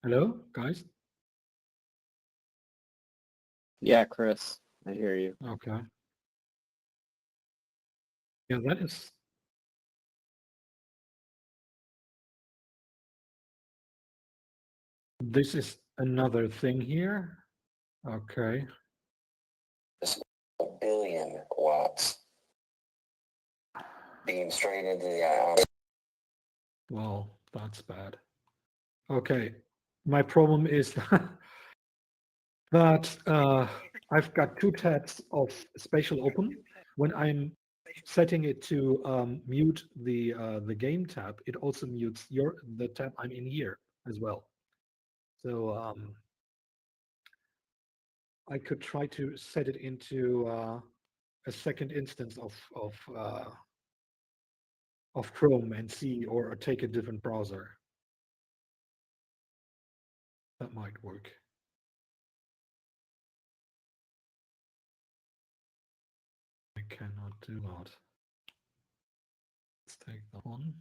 Hello, guys? Yeah, Chris, I hear you. Okay. Yeah, that is, this is another thing here. Okay. Just a billion watts beam straight into the eye. Well, that's bad. Okay. My problem is that I've got two tabs of spatial open. When I'm setting it to mute the game tab, it also mutes the tab I'm in here as well. So I could try to set it into a second instance of Chrome and see, or take a different browser. That might work. I cannot do that. Let's take that one.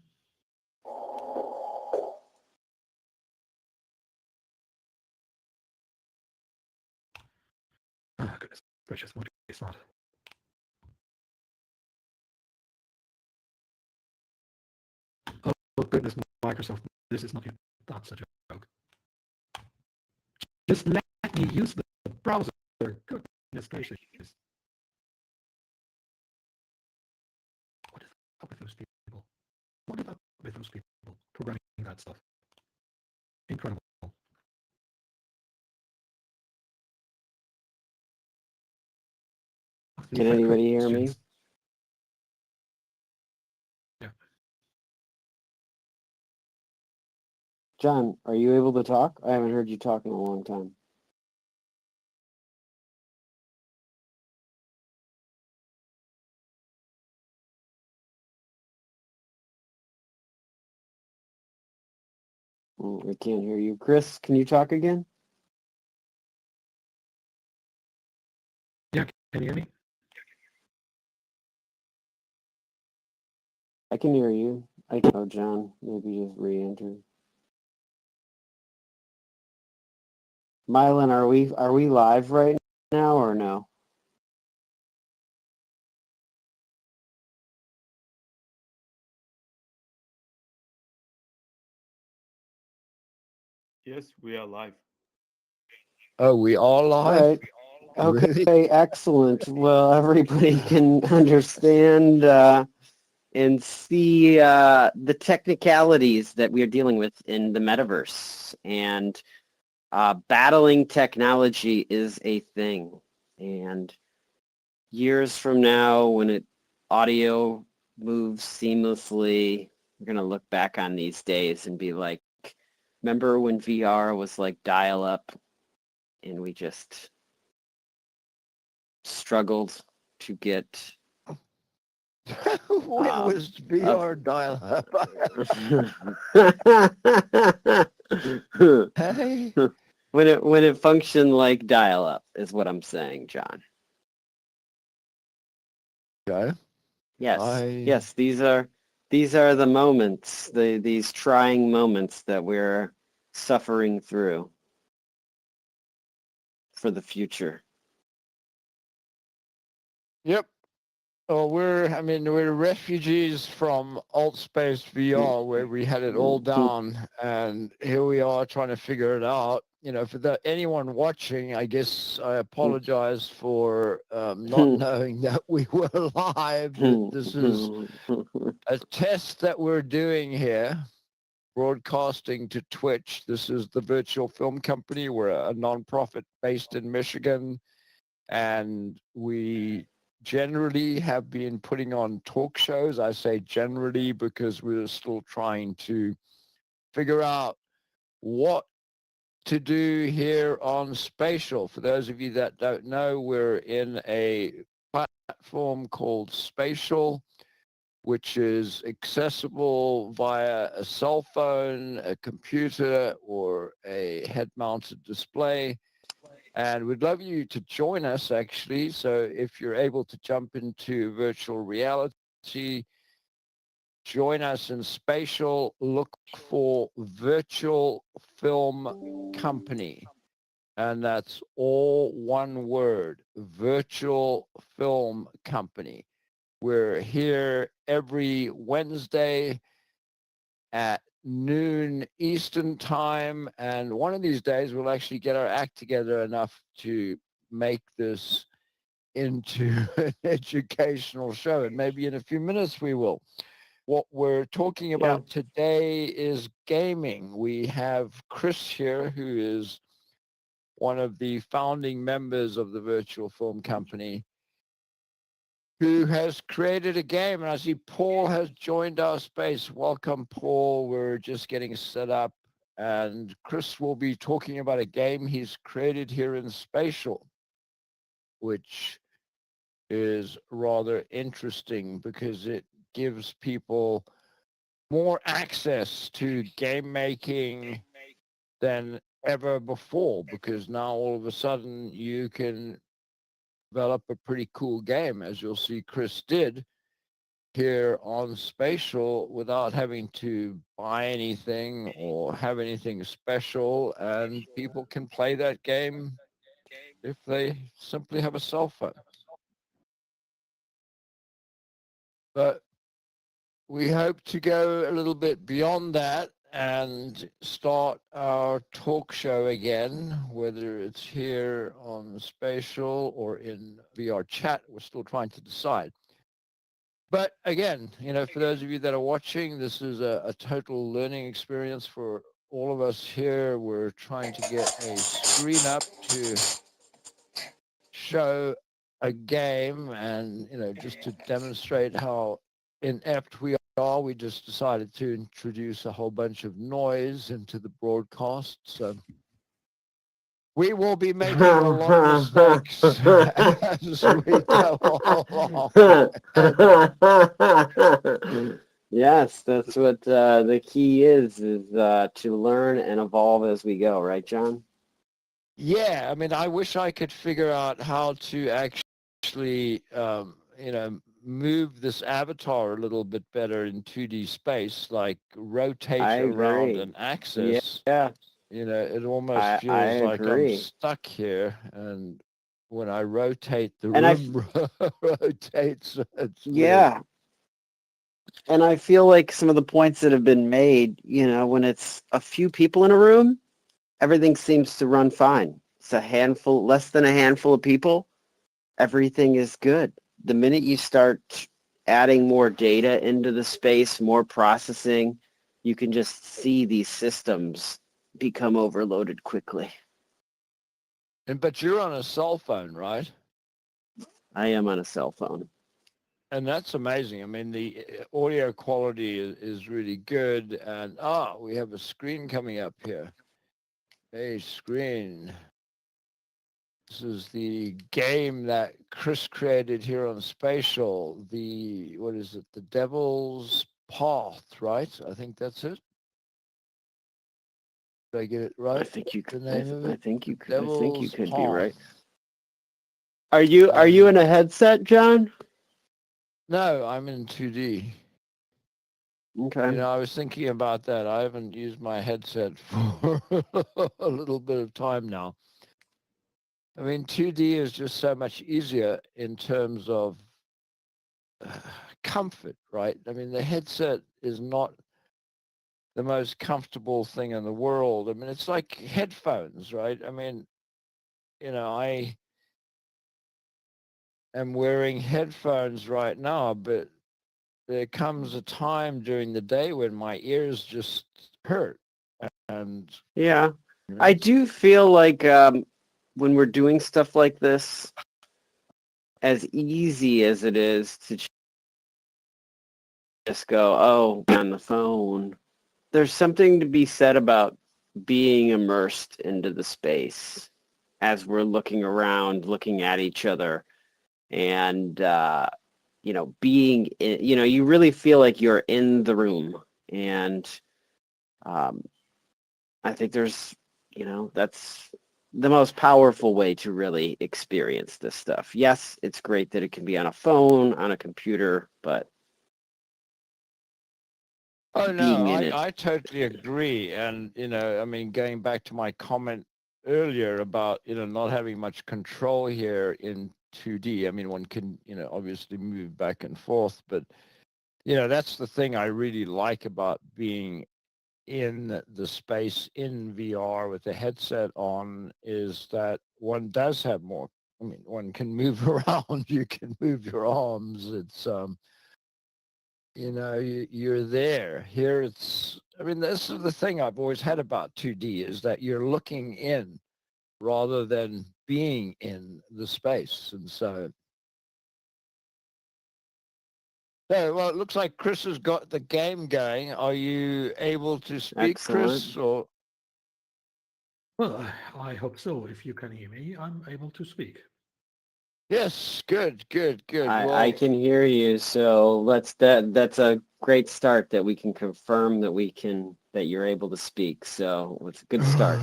Ah, goodness gracious, what is that? Oh goodness, Microsoft, this is not yet. That's a joke. Just let me use the browser. Goodness gracious. What is up with those people? What is up with those people programming that stuff? Incredible. Can These are anybody hear me? questions. Yeah. John, are you able to talk? I haven't heard you talk in a long time. I can't hear you. Chris, can you talk again? Yeah, can you hear me? I can hear you. Oh, John, maybe just re-enter. Mylan, are we live right now or no? Yes, we are live. Oh, we are All live? right. Really? Okay, excellent. Well, everybody can understand and see the technicalities that we are dealing with in the metaverse. And battling technology is a thing. And years from now, when audio moves seamlessly, we're going to look back on these days and be like, remember when VR was like dial-up and we just struggled to get When was VR dial-up? Hey? when it functioned like dial-up is what I'm saying, John. Okay. Yes, these are the moments, these trying moments that we're suffering through for the future. Yep. Well, we're refugees from alt space VR where we had it all down, and here we are trying to figure it out. For anyone watching, I guess I apologize for not knowing that we were live, that this is a test that we're doing here, broadcasting to Twitch. This is the Virtual Film Company. We're a nonprofit based in Michigan, and we generally have been putting on talk shows. I say generally because we're still trying to figure out what to do here on Spatial. For those of you that don't know, we're in a platform called Spatial, which is accessible via a cell phone, a computer, or a head-mounted display. And we'd love you to join us, actually. So if you're able to jump into virtual reality, join us in Spatial, look for Virtual Film Company. And that's all one word, Virtual Film Company. We're here every Wednesday at noon Eastern time, and one of these days we'll actually get our act together enough to make this into an educational show, and maybe in a few minutes we will. What we're talking about today is gaming. We have Chris here, who is one of the founding members of the Virtual Film Company, who has created a game. And I see Paul has joined our space. Welcome, Paul. We're just getting set up. And Chris will be talking about a game he's created here in Spatial, which is rather interesting because it gives people more access to game making than ever before, because now all of a sudden you can develop a pretty cool game, as you'll see Chris did here on Spatial, without having to buy anything or have anything special, and people can play that game if they simply have a cell phone. But we hope to go a little bit beyond that and start our talk show again, whether it's here on Spatial or in VR chat. We're still trying to decide. But again, for those of you that are watching, this is a total learning experience for all of us here. We're trying to get a screen up to show a game, and, just to demonstrate how inept we are, we just decided to introduce a whole bunch of noise into the broadcast. So we will be making a lot of mistakes as we go along. Yes, that's what the key is to learn and evolve as we go, right, John? Yeah, I mean, I wish I could figure out how to actually, move this avatar a little bit better in 2D space, like rotate around an axis. Yeah. It almost feels like I'm stuck here, and when I rotate, the room rotates. Yeah. Weird. And I feel like some of the points that have been made, when it's a few people in a room, everything seems to run fine. It's less than a handful of people, everything is good. The minute you start adding more data into the space, more processing, you can just see these systems become overloaded quickly. But you're on a cell phone, right? I am on a cell phone. And that's amazing. I mean, the audio quality is really good. And, we have a screen coming up here. Hey, screen. This is the game that Chris created here on Spatial. What is it? The Devil's Path, right? I think that's it. Did I get it right? I think you could. I think you could. Devil's I think you could Path. be right. Are you in a headset, John? No, I'm in 2D. Okay. I was thinking about that. I haven't used my headset for a little bit of time now. I mean, 2D is just so much easier in terms of comfort, right? I mean, the headset is not the most comfortable thing in the world. I mean, it's like headphones, right? I mean, I am wearing headphones right now, but there comes a time during the day when my ears just hurt. And yeah, I do feel like when we're doing stuff like this, as easy as it is to just go, on the phone, there's something to be said about being immersed into the space as we're looking around, looking at each other, and being in, you really feel like you're in the room. And I think there's that's the most powerful way to really experience this stuff. Yes, it's great that it can be on a phone, on a computer, but Oh being no, in it. I totally agree. And I mean, going back to my comment earlier about not having much control here in 2D. I mean, one can obviously move back and forth, but that's the thing I really like about being in the space in VR with the headset on, is that one does have more. I mean, one can move around. You can move your arms. It's you're there. Here it's, I mean, this is the thing I've always had about 2D, is that you're looking in rather than being in the space. And so, well, it looks like Chris has got the game going. Are you able to speak, Excellent. Chris? Or Well, I hope so. If you can hear me, I'm able to speak. yes, good. I Well, can hear you, so that's a great start, that we can confirm that you're able to speak. So it's a good start.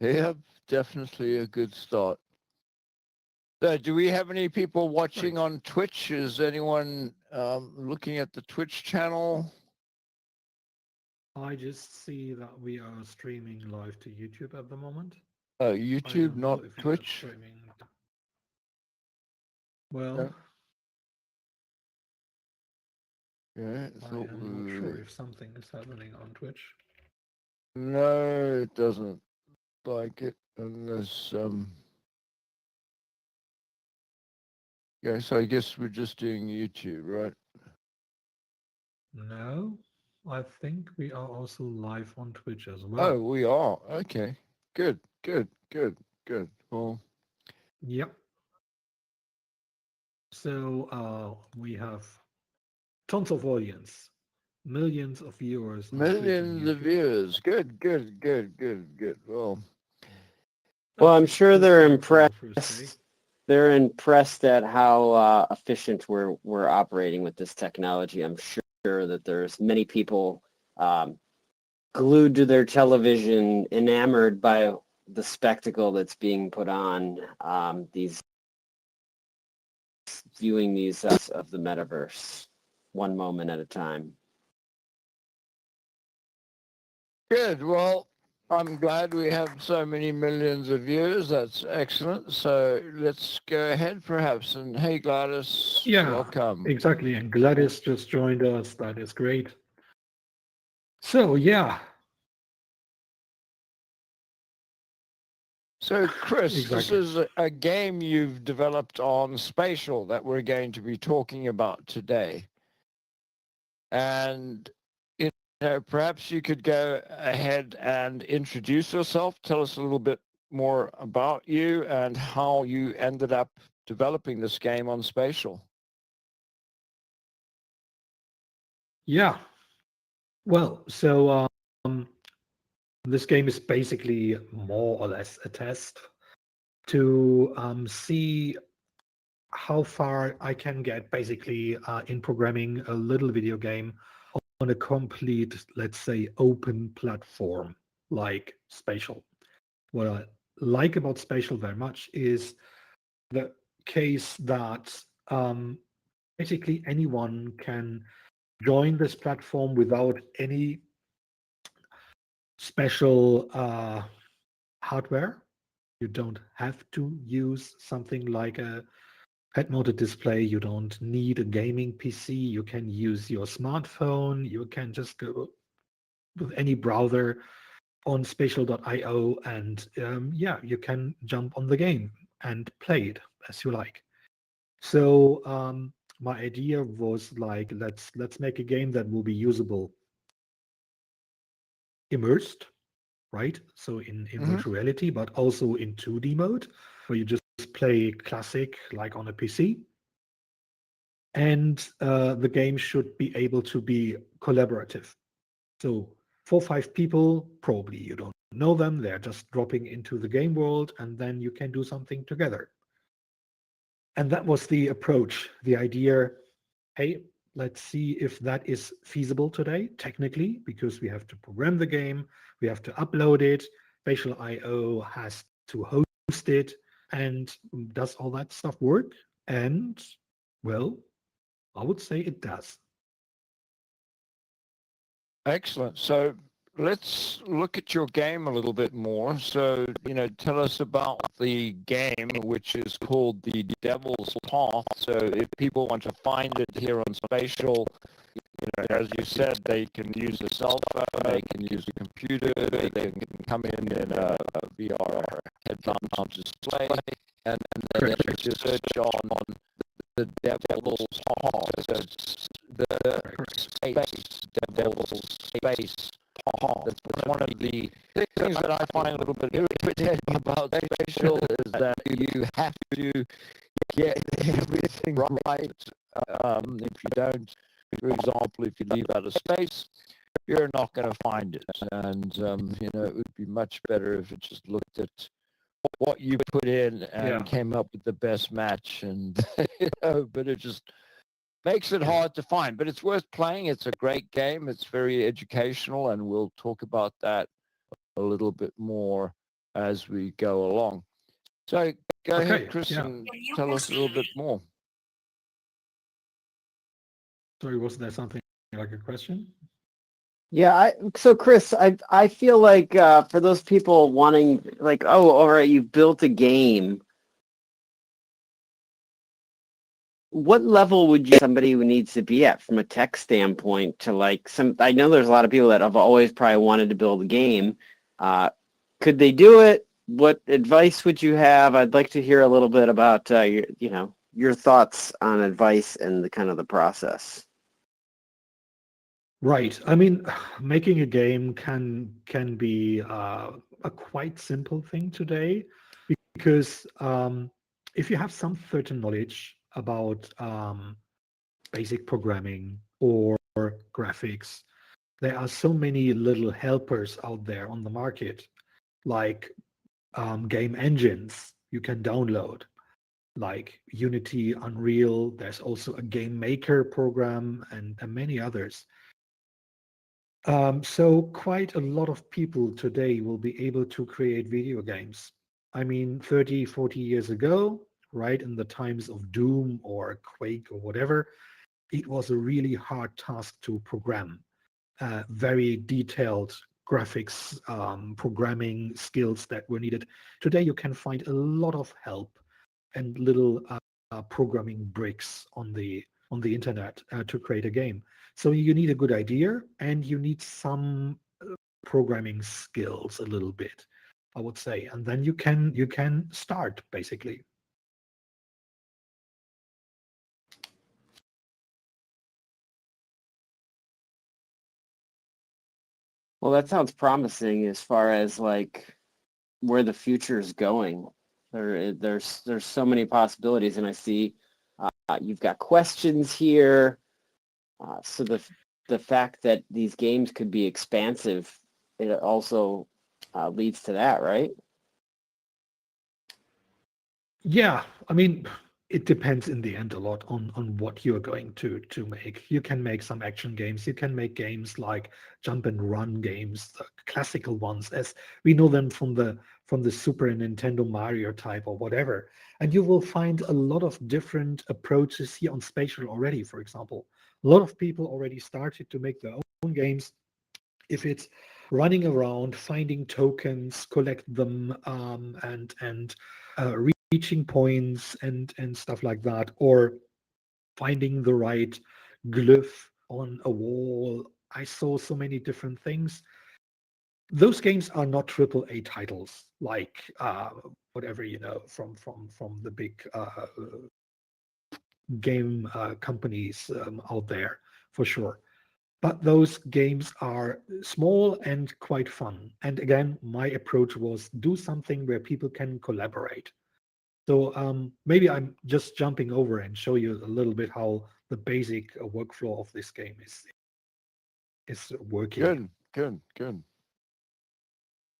yeah, definitely a good start. So do we have any people watching Right. on Twitch? Is anyone looking at the Twitch channel? I just see that we are streaming live to YouTube at the moment. I YouTube, don't know not if you are Twitch. streaming. Well, Yeah. Yeah, I I thought am not sure if something is happening on Twitch. no, it doesn't like it unless yeah, so I guess we're just doing YouTube, right? No, I think we are also live on Twitch as Oh, well. we are. Okay. Good. Well, Yep. So we have tons of audience, millions of viewers on Twitch and millions of YouTube. viewers. Good. Well, I'm That's sure good they're start for our first day. impressed. They're impressed at how efficient we're operating with this technology. I'm sure that there's many people glued to their television, enamored by the spectacle that's being put on, viewing these of the metaverse, one moment at a time. Good. Well, I'm glad we have so many millions of viewers. That's excellent. So let's go ahead perhaps. And hey, Gladys, Yeah, welcome. exactly. And Gladys just joined us. That is great. So yeah, So Chris, this exactly. is a game you've developed on Spatial that we're going to be talking about today. And perhaps you could go ahead and introduce yourself. Tell us a little bit more about you and how you ended up developing this game on Spatial. Yeah. Well, so this game is basically more or less a test to see how far I can get basically in programming a little video game on a complete, let's say, open platform like Spatial. What I like about Spatial very much is the case that basically anyone can join this platform without any special hardware. You don't have to use something like a head-mounted display. You don't need a gaming PC. You can use your smartphone. You can just go with any browser on spatial.io and yeah, you can jump on the game and play it as you like. So my idea was like, let's make a game that will be usable, immersed, right? So in virtual reality, but also in 2D mode, where you just play classic like on a PC. And the game should be able to be collaborative. So 4 or 5 people, probably you don't know them, they're just dropping into the game world, and then you can do something together. And that was the approach, the idea. Hey, let's see if that is feasible today, technically, because we have to program the game, we have to upload it, Spatial IO has to host it, and does all that stuff work? And well, I would say it does. Excellent. So let's look at your game a little bit more. So, tell us about the game, which is called The Devil's Path. So if people want to find it here on Spatial, as you said, they can use a cell phone, they can use a computer, they can come in a VR head-mounted display, and they can just search on The Devil's Path. So it's the space, Devil's Space Path. That's one of the things that I find a little bit irritating about Spatial is that you have to get everything right. If you don't, for example, if you leave out of space, you're not going to find it. And, it would be much better if it just looked at what you put in and came up with the best match. And, but it just makes it hard to find. But it's worth playing. It's a great game. It's very educational, and we'll talk about that a little bit more as we go along. So go ahead, Chris, and tell us a little bit more. Sorry, was there something like a question? Yeah, so Chris, I feel like for those people wanting, like, oh, all right, you built a game. What level would you somebody who needs to be at from a tech standpoint to like some? I know there's a lot of people that have always probably wanted to build a game. Could they do it? What advice would you have? I'd like to hear a little bit about your thoughts on advice and the kind of the process. Right. I mean, making a game can be a quite simple thing today, because if you have some certain knowledge about basic programming or graphics, there are so many little helpers out there on the market, like game engines you can download, like Unity, Unreal. There's also a game maker program and many others. So quite a lot of people today will be able to create video games. I mean, 30, 40 years ago, right, in the times of Doom or Quake or whatever, it was a really hard task to program. Very detailed graphics, programming skills that were needed. Today, you can find a lot of help and little programming bricks on the internet to create a game. So you need a good idea, and you need some programming skills a little bit, I would say, and then you can start basically. Well, that sounds promising as far as like where the future is going. There's so many possibilities, and I see you've got questions here. So the fact that these games could be expansive, it also leads to that, right? Yeah, I mean, it depends in the end a lot on what you're going to make. You can make some action games. You can make games like jump and run games, the classical ones as we know them from the Super Nintendo Mario type or whatever. And you will find a lot of different approaches here on Spatial already. For example, a lot of people already started to make their own games. If it's running around, finding tokens, collect them, and reaching points and stuff like that, or finding the right glyph on a wall. I saw so many different things. Those games are not AAA titles like whatever from the big game companies out there, for sure. But those games are small and quite fun. And again, my approach was do something where people can collaborate. So maybe I'm just jumping over and show you a little bit how the basic workflow of this game is working. Good.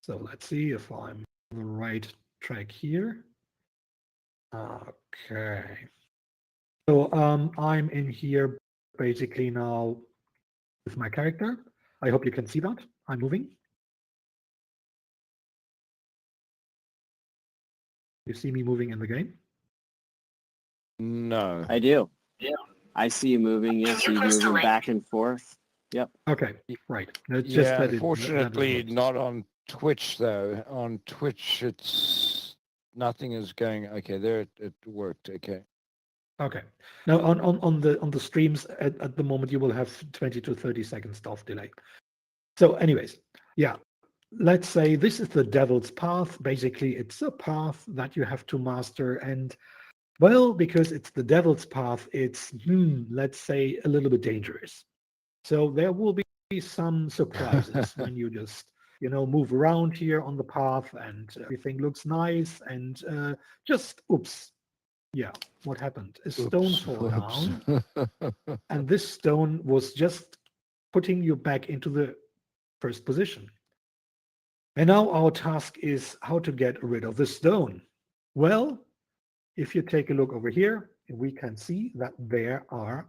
So let's see if I'm on the right track here. Okay. So I'm in here basically now with my character. I hope you can see that. I'm moving. You see me moving in the game? No. I do. I see you moving. Yes, you're moving back and forth. Yep. Okay, right. Let's just Yeah, let it. unfortunately, not on Twitch though. On Twitch, it's nothing is going. Okay, there it worked. Okay. Okay. Now on the streams at the moment you will have 20 to 30 seconds of delay. So anyways, yeah. Let's say this is the devil's path. Basically, it's a path that you have to master. And well, because it's the devil's path, it's let's say a little bit dangerous. So there will be some surprises when you just move around here on the path and everything looks nice and just oops. Yeah, what happened? A stone fell down, and this stone was just putting you back into the first position. And now our task is how to get rid of the stone. Well, if you take a look over here, we can see that there are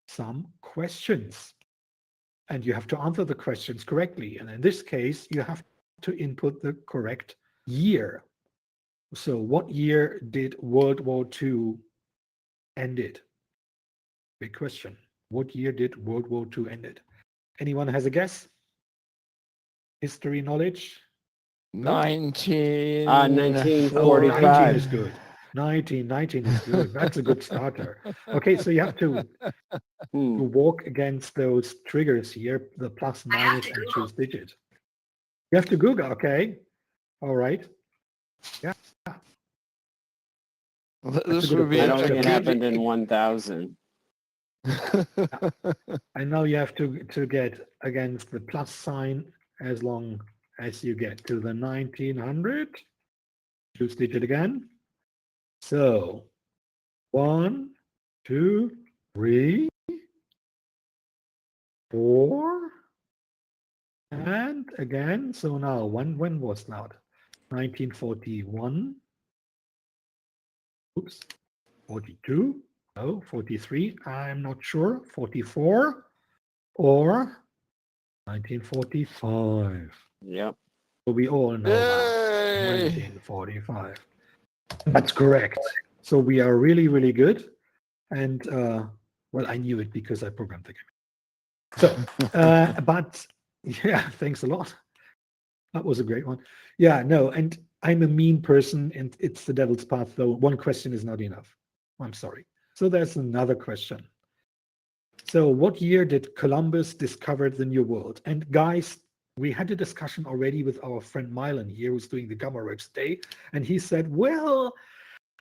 some questions. And you have to answer the questions correctly. And in this case, you have to input the correct year. So what year did World War II ended? Big question. What year did World War II ended? Anyone has a guess? History knowledge? 19. 1945. 19 is good. 19 is good. That's a good starter. Okay, so you have to walk against those triggers here, the plus, minus, and choose digit. You have to Google, okay? All right. Yeah. This would be I don't think it good- happened in 1000. And now you have to get against the plus sign as long as you get to the 1900. Choose digit again. So 1, 2, 3, 4, and again. So now when was that? 1941. Oops. 42. No, 43. I'm not sure. 44 or 1945. Yep. So we all know that. Yay! 1945. That's correct. So we are really, really good. And well, I knew it because I programmed the game. So, but yeah, thanks a lot. That was a great one. Yeah, no, and I'm a mean person and it's the devil's path, though. One question is not enough. I'm sorry. So there's another question. So what year did Columbus discover the New World? And guys, we had a discussion already with our friend Milan here, who's doing the Gamma Reps Day. And he said, well,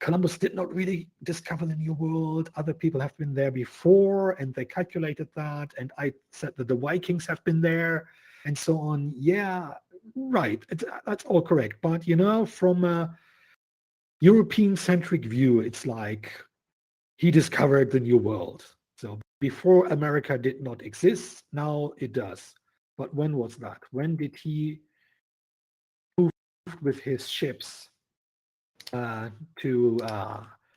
Columbus did not really discover the New World. Other people have been there before, and they calculated that. And I said that the Vikings have been there, and so on. Yeah, right. That's all correct. But, from a European-centric view, it's like he discovered the New World. So before America did not exist, now it does. But when was that? When did he move with his ships to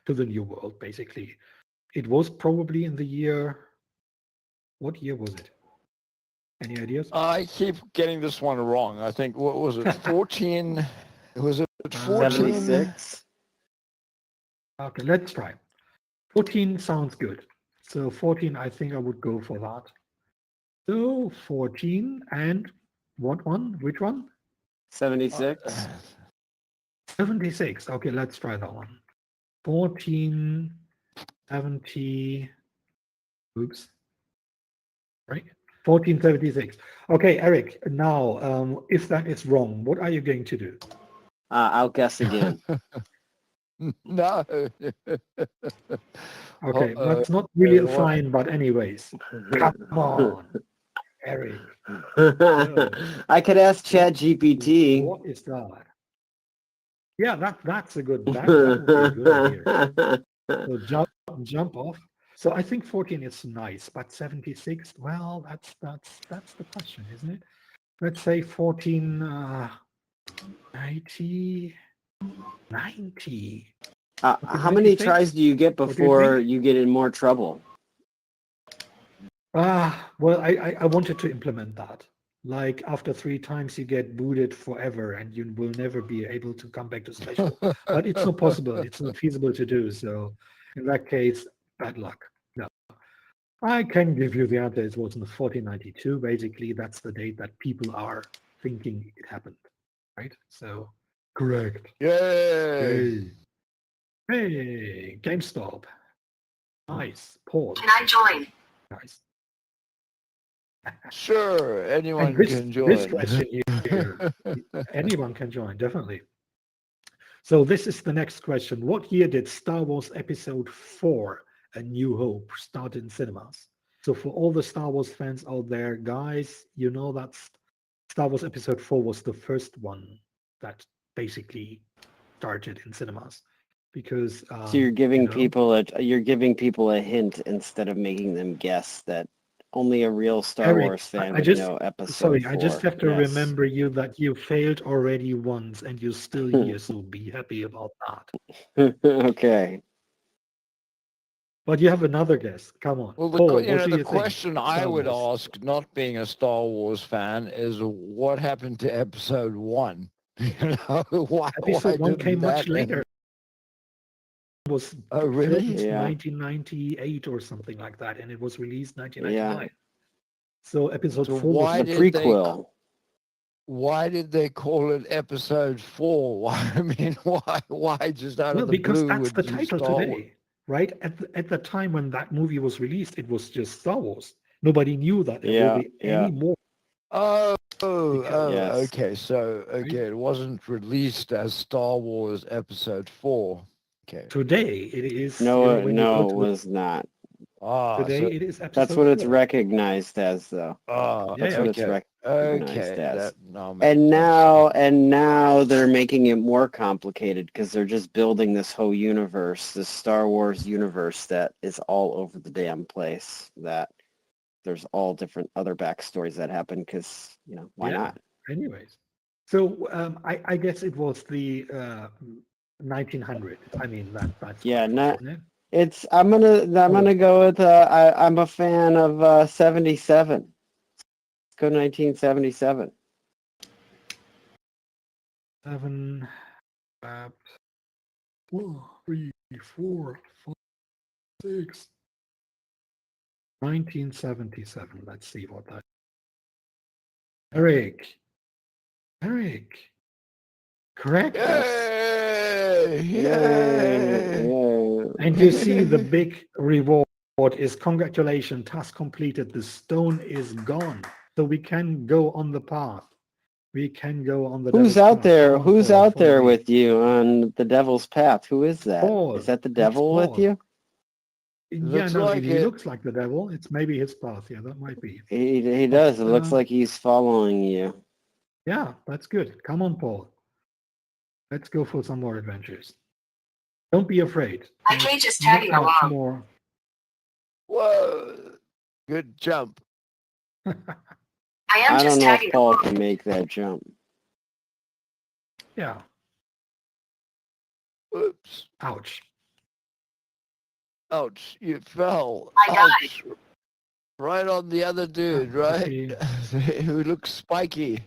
the New World, basically? It was probably in the year, what year was it? Any ideas? I keep getting this one wrong. I think, what was it, 14? Was it 14? 76. Okay, let's try. 14 sounds good. So 14, I think I would go for that. So 14 and what one? Which one? 76. 76. Okay, let's try that one. 1470. Oops. Right. 1476. Okay, Eric. Now, if that is wrong, what are you going to do? I'll guess again. No. Okay, Uh-oh. that's not really a What? fine, but anyways, come on, Eric. I could ask ChatGPT. What is that? Yeah, that's a good. That would be a good idea. So jump off. So I think 14 is nice, but 76. Well, that's the question, isn't it? Let's say 14. 90. How many 96? tries do you get What do you before think? you get in more trouble? Well, I wanted to implement that. Like after 3 times you get booted forever and you will never be able to come back to special. But it's not possible. It's not feasible to do. So in that case, bad luck. No. I can give you the answer. It was in 1492. Basically, that's the date that people are thinking it happened, right? So, correct. Yay! Hey, GameStop. Nice. Paul. Can I join? Nice. Sure, And anyone this can this join. question here, anyone can join, definitely. So this is the next question. What year did Star Wars Episode 4, A New Hope, start in cinemas? So for all the Star Wars fans out there, guys, you know that Star Wars Episode 4 was the first one that basically started in cinemas. Because So you're giving you know, people a hint instead of making them guess that only a real Star Eric, Wars fan I would just know episode sorry, 4. I just have to Yes. remember you that you failed already once and you're still here, so be happy about that. Okay. But you have another guess. Come on. Well, Paul, what the do you think? question I Star would Wars. ask, not being a Star Wars fan, is what happened to Episode 1? You know, why Episode 1 didn't came much that later. end? It was Oh, really? filmed Yeah. 1998 or something like that, and it was released Yeah. 1999. So episode So 4 was why The did they prequel. why did they call it Episode 4? Why, I mean, why just out well, of the because blue that's would the you title Star Wars? today, right? At the time when that movie was released, it was just Star Wars. Nobody knew that there will Yeah, be yeah. any more. Yes. Okay. So, okay, it wasn't released as Star Wars Episode 4. Okay. Today it is. No, when you no, go it to was not. today, So, it is episode That's what it's 4. recognized as, though. yeah, That's what it's okay. recognized Okay, as. that now makes And sense. now they're making it more complicated because they're just building this whole universe, this Star Wars universe that is all over the damn place. That there's all different other backstories that happen because, why Yeah. not? Anyways, so I guess it was the 1900. I mean that's Yeah, correct, not. isn't it? It's. I'm gonna go with. I'm a fan of 77. Let's go 1977. 7, 3, 4, 5, 6. 1977. Let's see what that. Eric. Correct. Yay! Yay! And you see the big reward is congratulations, task completed. The stone is gone. So we can go on the path. We can go on the Who's devil's out path. there? Come on, Who's Paul, out follow there me. with you on the devil's path? Who is that? Paul. Is that the It's devil with Paul. you? Yeah, Looks no, like he it. looks like the devil. It's maybe his path. Yeah, that might be. He does. It looks uh, like he's following you. Yeah, that's good. Come on, Paul. Let's go for some more adventures. Don't be afraid. I There's can't just not tag much along. more. Whoa! Good jump. I am I just don't know if tagging Paul along. can make that jump. Yeah. Oops! Ouch. Ouch! You fell. I died. Ouch! Right on the other dude, let's right? Who looks spiky.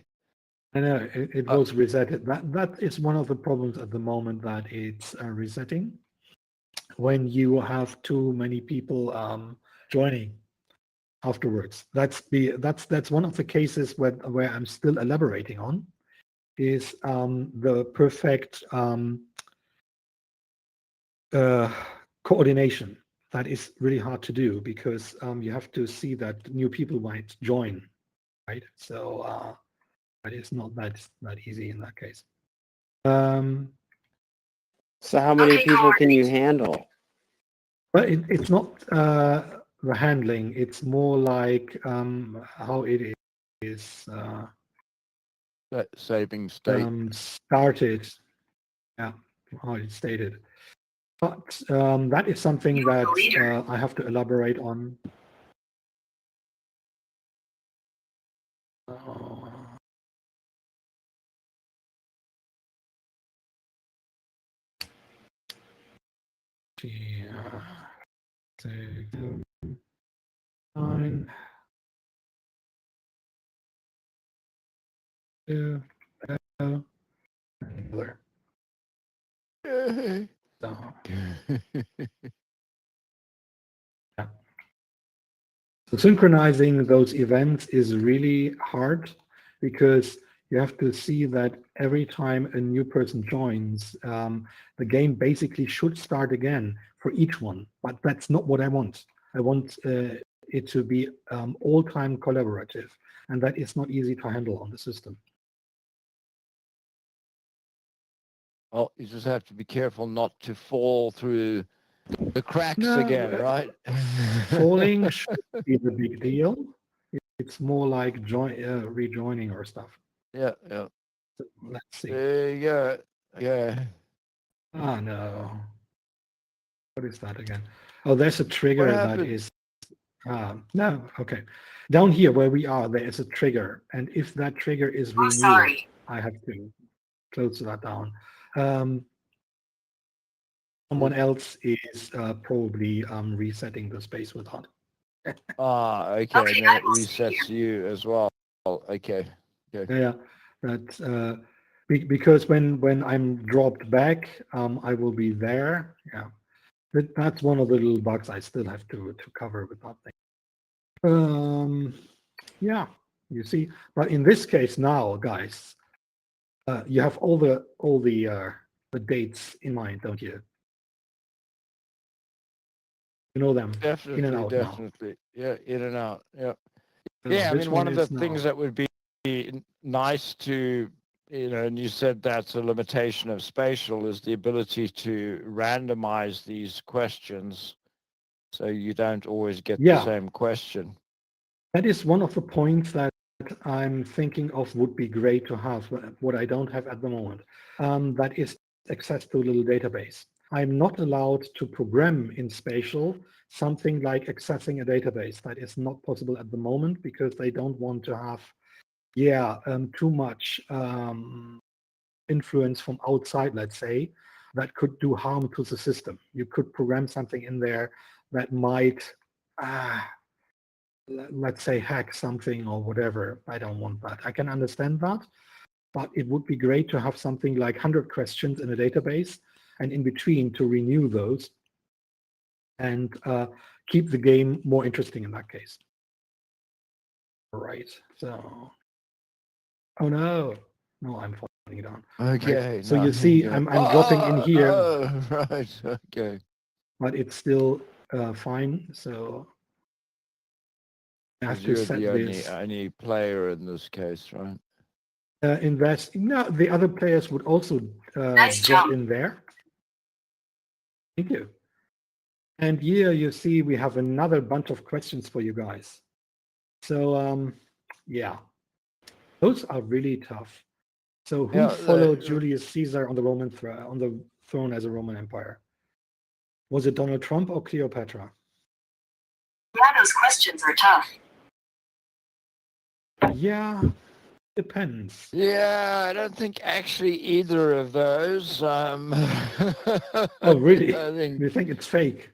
I know it was resetted. That is one of the problems at the moment, that it's resetting when you have too many people joining afterwards. That's one of the cases where I'm still elaborating on, is the perfect coordination. That is really hard to do because you have to see that new people might join, right? So but it's not that easy in that case. So how many Okay, people can you coordinate. handle? But it's not the handling. It's more like how it is Saving state. started. Yeah, how it's stated. But that is something You are the that leader. I have to elaborate on. Six, 9, 2, another. So, yeah. So synchronizing those events is really hard because you have to see that every time a new person joins, the game basically should start again for each one. But that's not what I want. I want it to be all-time collaborative, and that is not easy to handle on the system. Well, you just have to be careful not to fall through the cracks No, again, right? falling should be the big deal. It's more like rejoining or stuff. Yeah, yeah. So let's see. There you go. Yeah. Ah, no. What is that again? Oh, there's a What trigger that happened? is. No, okay. Down here where we are, there is a trigger. And if that trigger is renewed, I have to close that down. Someone else is probably resetting the space with that. Ah, okay. And then it resets you as well. Okay. Yeah, that because when I'm dropped back, I will be there. Yeah, that's one of the little bugs I still have to cover with that thing. Yeah, you see, but in this case now, guys, you have all the dates in mind, don't you? You know them in and out now. Definitely. Yeah, in and out. Yeah. So Yeah, I this mean, one of the is things now. that would be nice to, and you said that's a limitation of spatial, is the ability to randomize these questions so you don't always get the same question. That is one of the points that I'm thinking of would be great to have, what I don't have at the moment. That is access to a little database. I'm not allowed to program in spatial something like accessing a database. That is not possible at the moment because they don't want to have, too much influence from outside, let's say, that could do harm to the system. You could program something in there that might, let's say, hack something or whatever. I don't want that. I can understand that, but it would be great to have something like 100 questions in a database and in between to renew those and keep the game more interesting in that case. All right, so, oh no, I'm falling down. Okay. Right. So you see, I'm dropping in here. Oh, right. Okay. But it's still fine. So I have to You're set the this. only player in this case, right? Invest. No, the other players would also drop in there. Thank you. And here you see we have another bunch of questions for you guys. So yeah, those are really tough. So who followed Julius Caesar on the throne as a Roman Empire? Was it Donald Trump or Cleopatra? Yeah, those questions are tough. Yeah, depends. Yeah, I don't think actually either of those. Oh, really? I think, you think it's fake?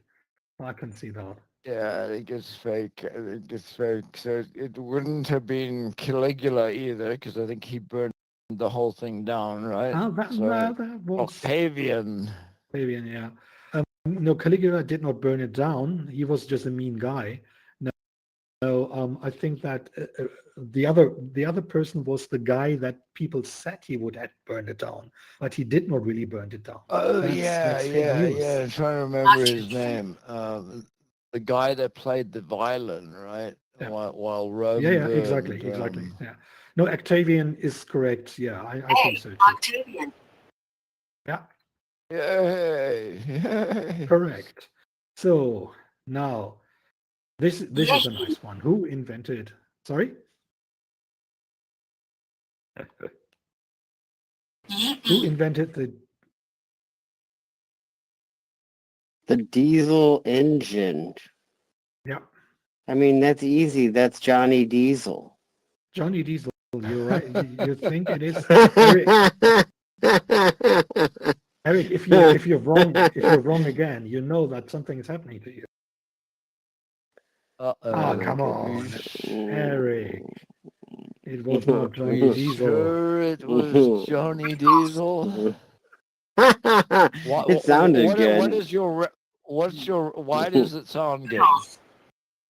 I can see that. Yeah, I think it's fake. I think it's fake. So it wouldn't have been Caligula either, because I think he burned the whole thing down, right? That was Octavian. Octavian, yeah. No, Caligula did not burn it down. He was just a mean guy. No, I think that the other person was the guy that people said he would have burned it down, but he did not really burn it down. Oh, that's yeah. I'm trying to remember his name. The guy that played the violin, right? Yeah. While Rome. Yeah, exactly. Yeah. No, Octavian is correct. Yeah, I think so too. Octavian. Yeah. Yay. Correct. So now this is a nice one. Who invented? Sorry. Who invented the diesel engine? Yeah. I mean, that's easy. That's Johnny Diesel. Johnny Diesel. You're right. You think it is Eric? If you're wrong again, you know that something is happening to you. Uh-oh. Come on, Eric. It was not Johnny Diesel. Sure, it was Johnny Diesel. It sounded good. Why does it sound good?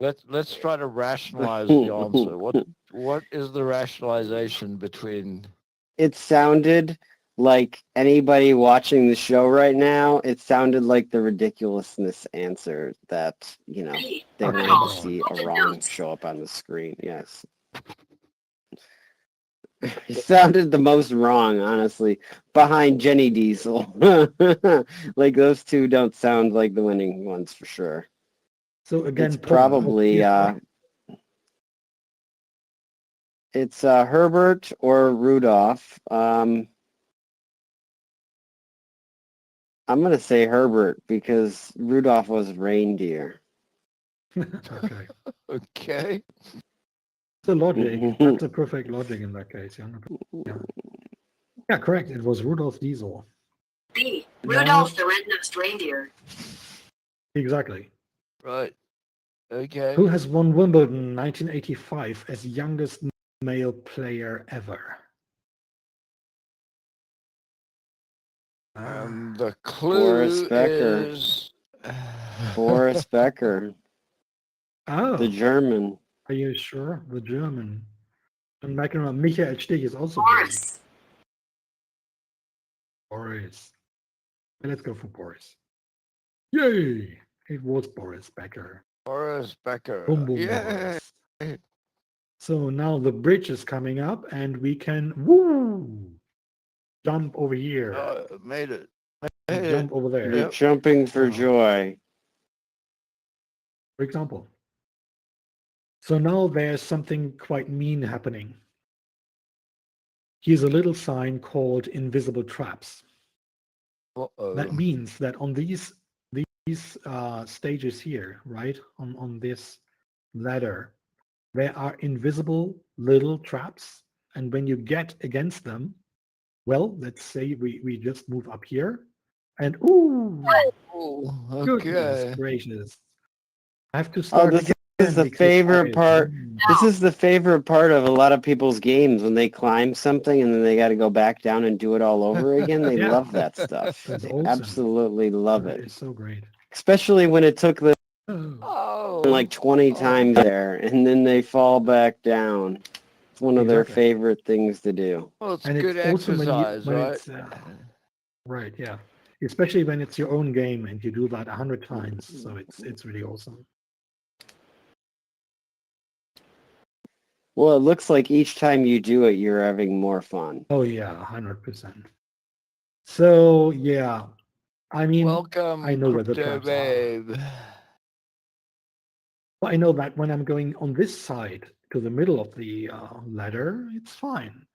Let's try to rationalize the answer. What is the rationalization between? It sounded like anybody watching the show right now, it sounded like the ridiculousness answer that, B. they Okay. wanted to see a Open wrong notes. show up on the screen. Yes. It sounded the most wrong, honestly, behind Jenny Diesel. Like those two don't sound like the winning ones for sure. So again, It's Pope, probably it's Herbert or Rudolph. I'm gonna say Herbert because Rudolph was reindeer. okay. Okay. The logic. That's a perfect logic in that case. Yeah. Yeah, correct. It was Rudolph Diesel. B. Now- Rudolph the Red-Nosed Reindeer. Exactly. Right. Okay. Who has won Wimbledon 1985 as youngest male player ever? The clue Becker. is Boris Becker, Oh, the German. are you sure? The German. And Michael Stich is also Boris. Boris. Let's go for Boris. Yay! It was Boris Becker. Boris Becker. Boom, boom, Yeah. Boris. So now the bridge is coming up and we can jump over here. Made it. And jump over there. You're Yep. jumping for Oh. joy. For example. So now there's something quite mean happening. Here's a little sign called invisible traps. Uh-oh. That means that on these stages here, right, on this ladder, there are invisible little traps. And when you get against them, well, let's say we just move up here and goodness Okay. gracious. I have to Oh, start this again is the because favorite part. This is the favorite part of a lot of people's games when they climb something and then they got to go back down and do it all over again. They Yeah. love that stuff. That's They awesome. absolutely love That it. is so great. Especially when it took them Oh, Oh. like 20 times there and then they fall back down. It's one of their Exactly. favorite things to do. Well, it's and good it's awesome exercise, when right? it's right, yeah. Especially when it's your own game and you do that 100 times. So it's really awesome. Well, it looks like each time you do it, you're having more fun. Oh yeah, 100%. So yeah, I mean, Welcome, I know where the Crypto traps are. Babe. But I know that when I'm going on this side to the middle of the ladder, it's fine.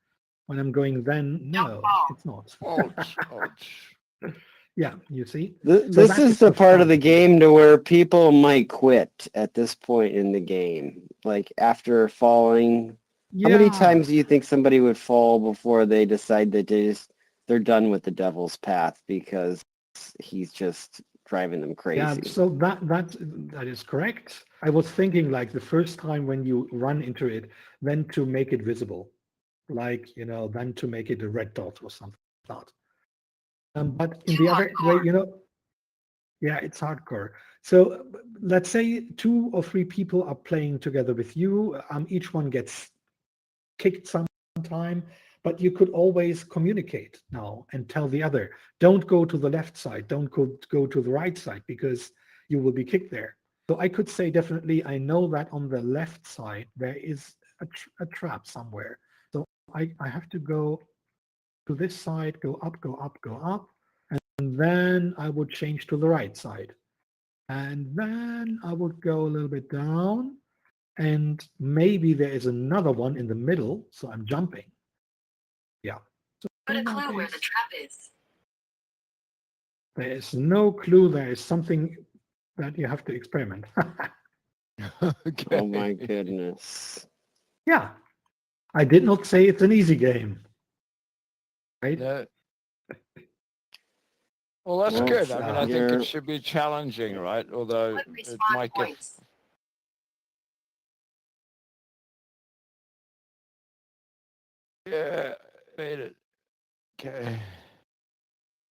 When I'm going then, no, it's not. Ouch, ouch. Yeah, you see? This that is is the the part of fun. the game to where people might quit at this point in the game. Like after falling, how many Yeah. times do you think somebody would fall before they decide that they're done with the devil's path because he's just driving them Yeah, crazy? so that is correct. I was thinking like the first time when you run into it, then to make it visible, like then to make it a red dot or something like that. But in the other way, yeah, it's hardcore. So let's say 2 or 3 people are playing together with you. Each one gets kicked sometime, but you could always communicate now and tell the other, don't go to the left side, don't go to the right side because you will be kicked there. So I could say definitely, I know that on the left side there is a trap somewhere. So I have to go to this side, go up, go up, go up, and then I would change to the right side. And then I would go a little bit down, and maybe there is another one in the middle, so I'm jumping. Yeah. So Put a in that clue where the case, trap is. there is no clue. There is something that you have to experiment. Okay. Oh my goodness. Yeah. I did not say it's an easy game. Right? No. Well, that's Well, good. I mean, I think you're- it should be challenging, right? Although Put it respawn might get... points. Yeah, made it. Okay.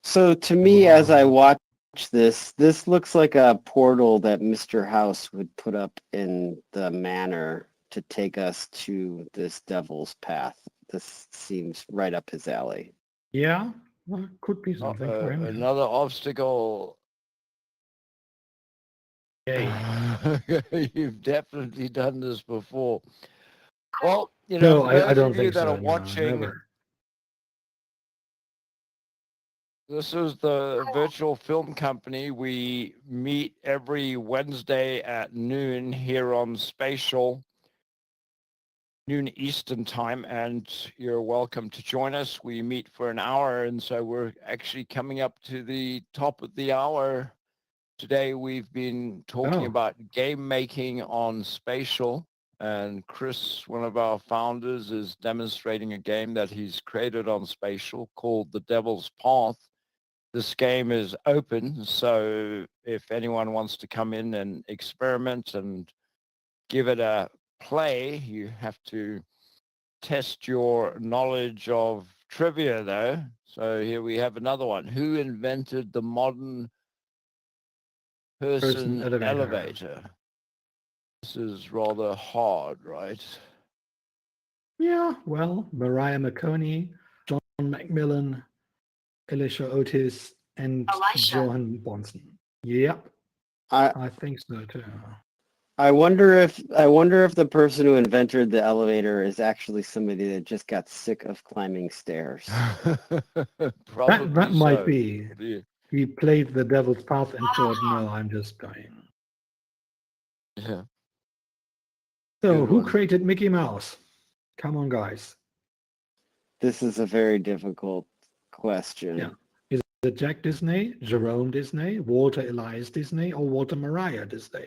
So to me, as I watch this. This looks like a portal that Mr. House would put up in the manor to take us to this devil's path. This seems right up his alley. Yeah, well, could be something for him. Another obstacle. Yay. You've definitely done this before. Well, No, for I those don't of you think that so. are watching, Never. this is the Virtual Film Company. We meet every Wednesday at noon here on Spatial, noon Eastern time, and you're welcome to join us. We meet for an hour, and so we're actually coming up to the top of the hour. Today we've been talking about game making on Spatial, and Chris, one of our founders, is demonstrating a game that he's created on Spatial called The Devil's Path. This game is open, so if anyone wants to come in and experiment and give it a play, you have to test your knowledge of trivia, though. So here we have another one. Who invented the modern person elevator? This is rather hard, right? Yeah, well, Mariah McConey, John Macmillan, Elisha Otis, and Elisha. Johan Bonson. Yep, I I think so too. I wonder if the person who invented the elevator is actually somebody that just got sick of climbing stairs. Probably That might so. be. He played the devil's path and thought, no, I'm just dying. Yeah. So Good who one. created Mickey Mouse? Come on, guys. This is a very difficult question. Yeah. Is it Jack Disney, Jerome Disney, Walter Elias Disney, or Walter Mariah Disney?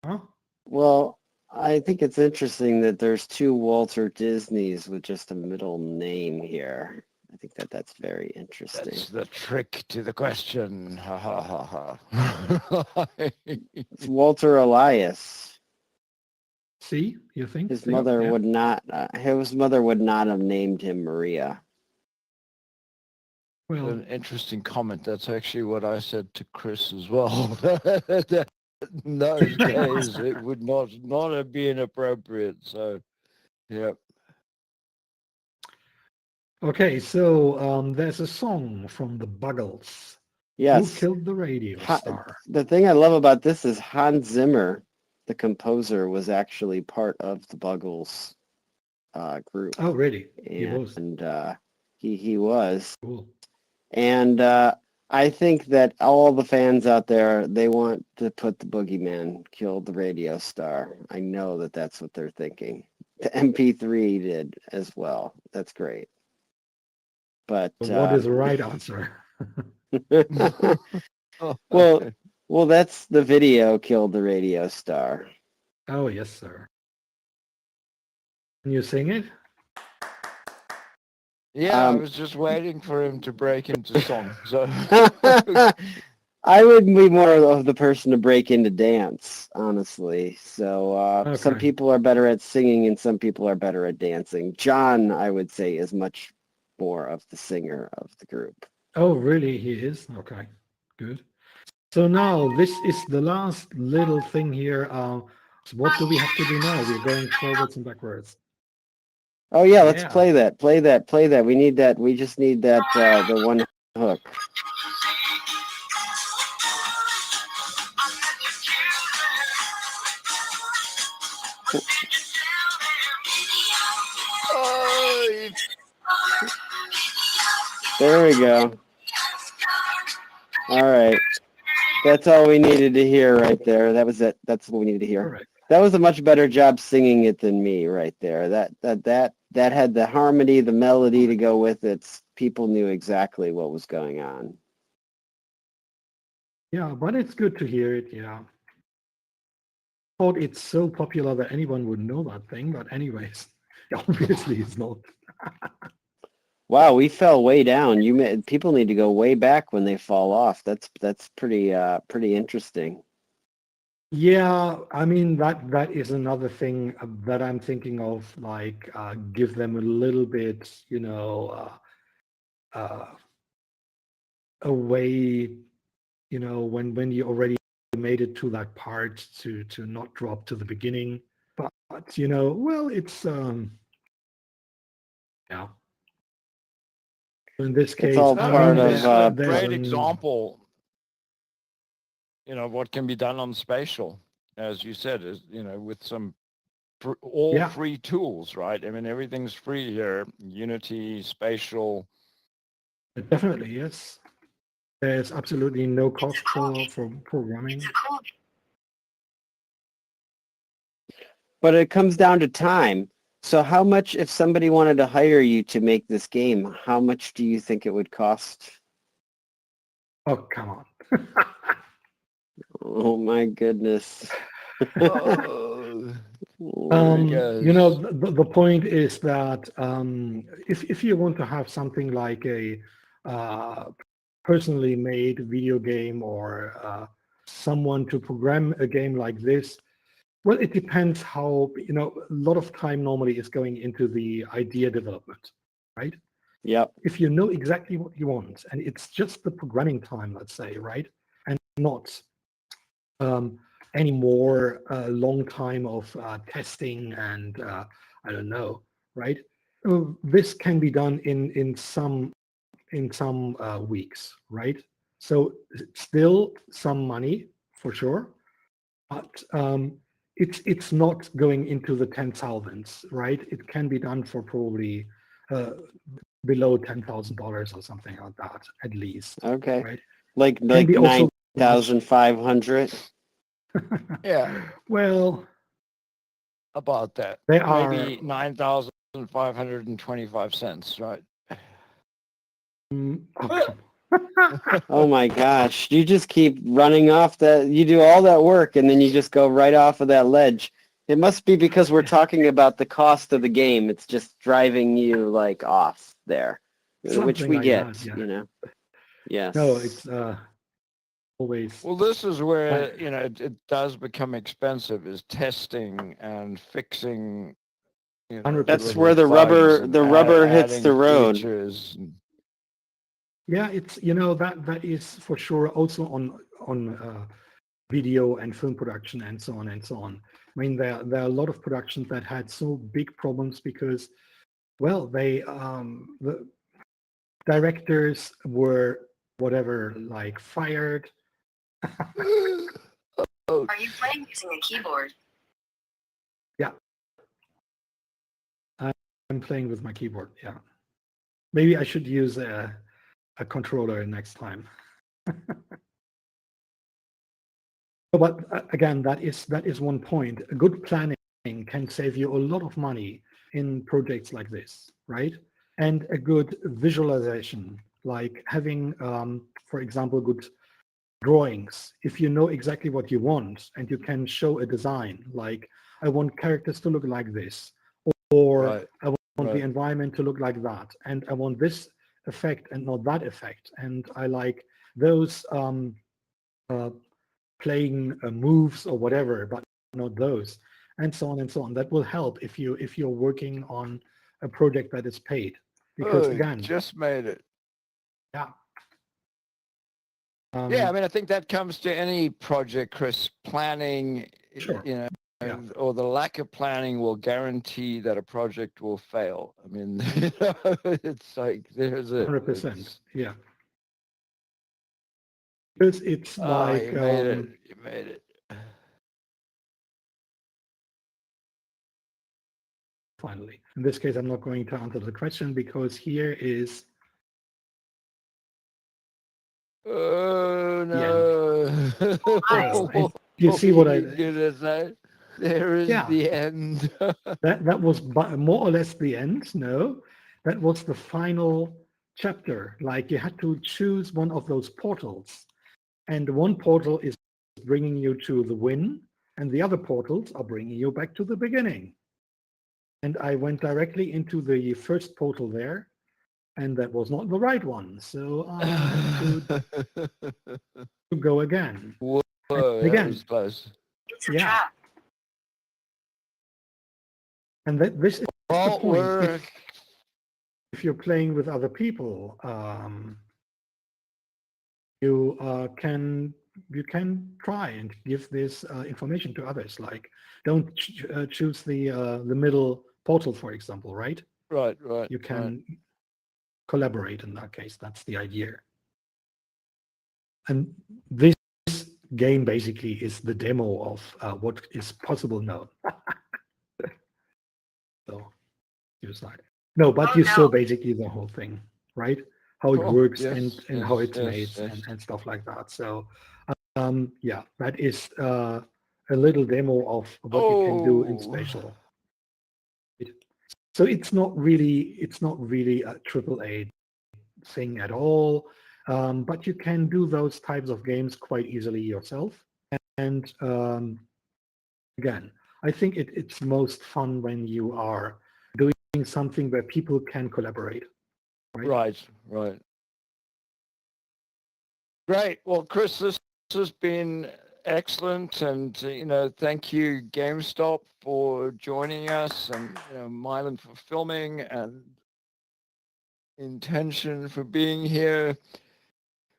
Huh? Well, I think it's interesting that there's two Walter Disneys with just a middle name here. I think that's very interesting. That's the trick to the question. Ha ha ha ha. It's Walter Elias. See, you think? His See? mother Yeah. would not. His mother would not have named him Maria. Well, An interesting comment. That's actually what I said to Chris as well. In those days, it would not have been appropriate. So, yeah. okay, so there's a song from the Buggles. Yes. Who killed the radio star? The thing I love about this is Hans Zimmer, the composer, was actually part of the Buggles group. Oh, really? He was. Cool. And I think that all the fans out there, they want to put the boogeyman killed the radio star. I know that that's what they're thinking. The MP3 did as well. That's great. But what is the right answer? well, that's the video killed the radio star. Oh, yes, sir. Can you sing it? Yeah, I was just waiting for him to break into song. So I would be more of the person to break into dance, honestly. So some Okay. people are better at singing and some people are better at dancing. John, I would say, is much more of the singer of the group. Oh, really? He is? Okay, good. So now this is the last little thing here. So what do we have to do now? We're going forwards and backwards. Oh yeah, let's Yeah. play that. Play that. We need that. We just need that the one hook. There we go. All right. That's all we needed to hear right there. That was it. That's what we needed to hear. All right. That was a much better job singing it than me right there. That had the harmony, the melody to go with it. People knew exactly what was going on. Yeah, but it's good to hear it. Yeah. Thought it's so popular that anyone would know that thing, but anyways, obviously it's not. Wow, we fell way down. People need to go way back when they fall off. That's pretty interesting. Yeah, I mean that is another thing that I'm thinking of, like give them a little bit, a way, when you already made it to that part to not drop to the beginning. But well, it's yeah. In this It's case, all No, part no, of this is a there's great an- example. What can be done on spatial, as you said, is with some all Yeah. free tools, right? I mean, everything's free here. Unity, spatial. Definitely, yes. There's absolutely no cost for programming. It's a cool. But it comes down to time. So how much, if somebody wanted to hire you to make this game, how much do you think it would cost? Oh, come on. Oh my goodness. Oh, The point is that if you want to have something like a personally made video game or someone to program a game like this, well, it depends how, a lot of time normally is going into the idea development, right? Yep. If you know exactly what you want and it's just the programming time, let's say, right? And not any more long time of testing and I don't know, right? This can be done in some weeks, right? So still some money for sure, but it's not going into the 10,000s, right? It can be done for probably below $10,000 or something like that, at least. Okay. Right? Like Can be also 9,500. yeah, well, about that. they are Maybe 9,525 cents, right? oh, Oh my gosh. You just keep running off that. You do all that work and then you just go right off of that ledge. It must be because we're talking about the cost of the game. It's just driving you like off there, which something we like get, that, yeah. Yes. No, it's always Well, this is where, it does become expensive, is testing and fixing, 100%. That's little where the bugs rubber and hits adding the road. features. yeah, it's that is for sure also on video and film production and so on and so on. I mean, there are a lot of productions that had so big problems because, well, the directors were whatever, like fired. Are you playing using a keyboard? I'm playing with my keyboard. Yeah, maybe I should use a controller next time. But again, that is one point. A good planning can save you a lot of money in projects like this, right? And a good visualization, like having, for example, good drawings. If you know exactly what you want and you can show a design, like I want characters to look like this, or Right. I want the Right. environment to look like that, and I want this effect and not that effect, and I like those playing moves or whatever, but not those, and so on and so on. That will help if you're working on a project that is paid, because again, Just made it. yeah. Yeah, I mean, I think that comes to any project, Chris. Planning, Sure. Yeah. or the lack of planning will guarantee that a project will fail. I mean, it's like there's a 100%. Yeah. Because it's like you made it. You made it. finally. In this case, I'm not going to answer the question because here is Oh no! and you see what I There is Yeah. the end. that was more or less the end. No, that was the final chapter. Like you had to choose one of those portals, and one portal is bringing you to the win, and the other portals are bringing you back to the beginning. And I went directly into the first portal there, and that was not the right one. So I had to go again. Whoa, And that again. was close. It's a Yeah. trap. And this is the Well, point. If you're playing with other people, you can try and give this information to others. Like, don't choose the middle portal, for example, right? Right. You can collaborate in that case. That's the idea. And this game basically is the demo of what is possible now. So you slide. No, but Oh, you saw no. basically the whole thing, right? How it Cool. works Yes, and how yes, it's yes, made yes. and stuff like that. So yeah, that is a little demo of what you can do in Oh, spatial. So it's not really a triple A thing at all. But you can do those types of games quite easily yourself. And again, I think it's most fun when you are doing something where people can collaborate. right. Great. Well, Chris, this has been excellent, and thank you, GameStop, for joining us, and Mylan for filming, and Intention for being here.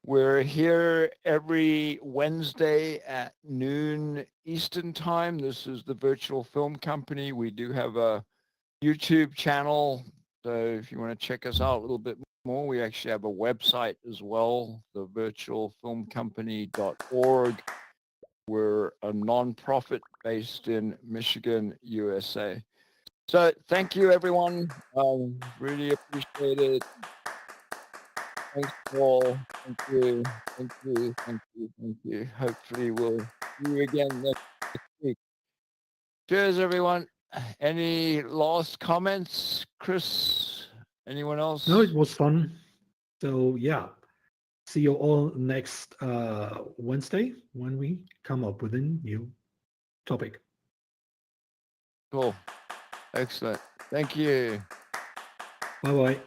We're here every Wednesday at noon Eastern time. This is the Virtual Film Company. We do have a YouTube channel, so if you want to check us out a little bit more, we actually have a website as well, the virtualfilmcompany.org. We're a non-profit based in Michigan, USA. So thank you, everyone. Really appreciate it. Thanks, Paul. Thank you. Hopefully we'll see you again next week. Cheers, everyone. Any last comments, Chris? Anyone else? No, it was fun. So yeah, see you all next Wednesday when we come up with a new topic. Cool. Excellent. Thank you. Bye bye.